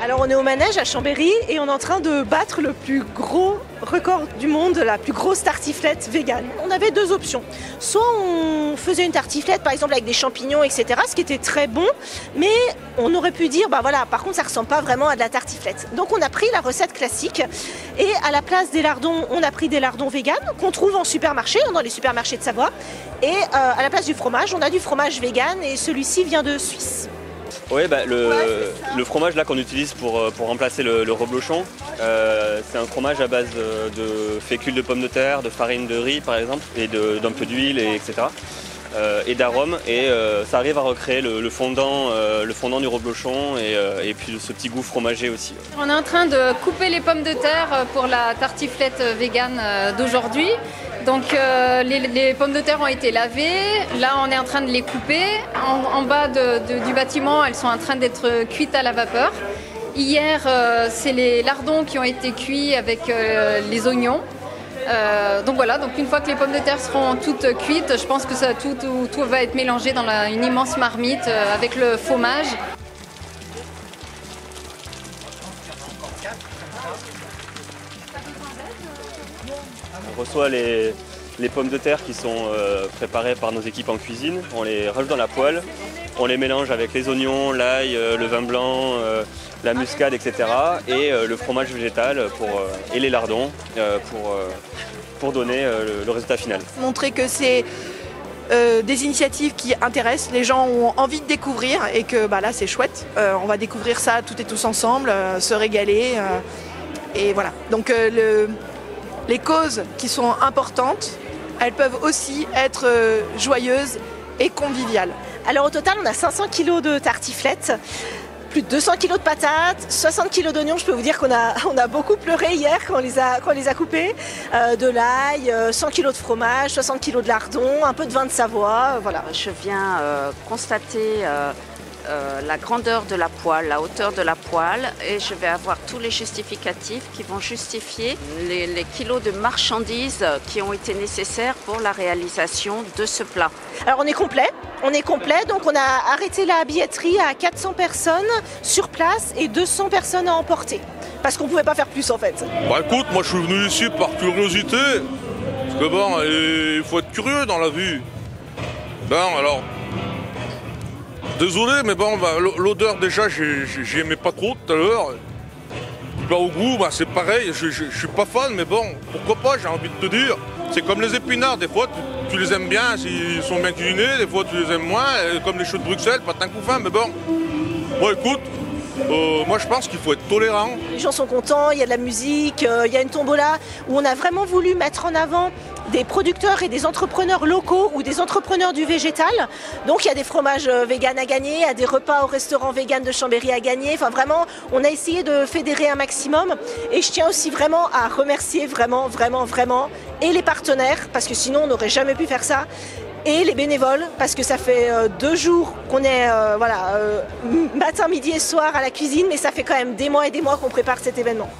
Alors on est au manège à Chambéry et on est en train de battre le plus gros record du monde, la plus grosse tartiflette végane. On avait deux options. Soit on faisait une tartiflette par exemple avec des champignons, etc. Ce qui était très bon, mais on aurait pu dire, bah voilà, par contre ça ressemble pas vraiment à de la tartiflette. Donc on a pris la recette classique et à la place des lardons, on a pris des lardons véganes qu'on trouve en supermarché, dans les supermarchés de Savoie. Et à la place du fromage, on a du fromage vegan et celui-ci vient de Suisse. Oui, bah, le fromage là qu'on utilise pour remplacer le reblochon, c'est un fromage à base de fécule de pommes de terre, de farine de riz par exemple, et d'un peu d'huile, etc. Et d'arômes, et ça arrive à recréer le fondant du reblochon et puis ce petit goût fromager aussi. On est en train de couper les pommes de terre pour la tartiflette végane d'aujourd'hui. Donc les pommes de terre ont été lavées, là on est en train de les couper. En bas du bâtiment, elles sont en train d'être cuites à la vapeur. Hier, c'est les lardons qui ont été cuits avec les oignons. Donc voilà, donc une fois que les pommes de terre seront toutes cuites, je pense que tout va être mélangé dans une immense marmite avec le fromage. On reçoit les pommes de terre qui sont préparées par nos équipes en cuisine, on les rajoute dans la poêle, on les mélange avec les oignons, l'ail, le vin blanc, la muscade, etc. et le fromage végétal et les lardons pour donner le résultat final. Montrer que c'est des initiatives qui intéressent, les gens ont envie de découvrir et que là c'est chouette, on va découvrir ça toutes et tous ensemble, se régaler et voilà. Donc les causes qui sont importantes, elles peuvent aussi être joyeuses et conviviales. Alors au total, on a 500 kg de tartiflettes, plus de 200 kg de patates, 60 kg d'oignons. Je peux vous dire qu'on a beaucoup pleuré hier quand on les a coupés. De l'ail, 100 kg de fromage, 60 kg de lardons, un peu de vin de Savoie, voilà. Je viens constater la grandeur de la poêle, la hauteur de la poêle, et je vais avoir tous les justificatifs qui vont justifier les kilos de marchandises qui ont été nécessaires pour la réalisation de ce plat. Alors on est complet, donc on a arrêté la billetterie à 400 personnes sur place et 200 personnes à emporter, parce qu'on ne pouvait pas faire plus en fait. Bah écoute, moi je suis venu ici par curiosité, parce que bon, il faut être curieux dans la vie. Bon alors, désolé, mais bon, l'odeur déjà, j'aimais pas trop tout à l'heure. Au goût, c'est pareil, je suis pas fan, mais bon, pourquoi pas, j'ai envie de te dire. C'est comme les épinards, des fois tu les aimes bien s'ils sont bien cuisinés, des fois tu les aimes moins, comme les choux de Bruxelles, patin couffin, mais bon. Bon écoute, moi je pense qu'il faut être tolérant. Les gens sont contents, il y a de la musique, il y a une tombola où on a vraiment voulu mettre en avant des producteurs et des entrepreneurs locaux ou des entrepreneurs du végétal. Donc il y a des fromages véganes à gagner, il y a des repas au restaurant vegan de Chambéry à gagner. Enfin vraiment, on a essayé de fédérer un maximum. Et je tiens aussi vraiment à remercier vraiment et les partenaires, parce que sinon on n'aurait jamais pu faire ça, et les bénévoles, parce que ça fait 2 jours qu'on est matin, midi et soir à la cuisine, mais ça fait quand même des mois et des mois qu'on prépare cet événement.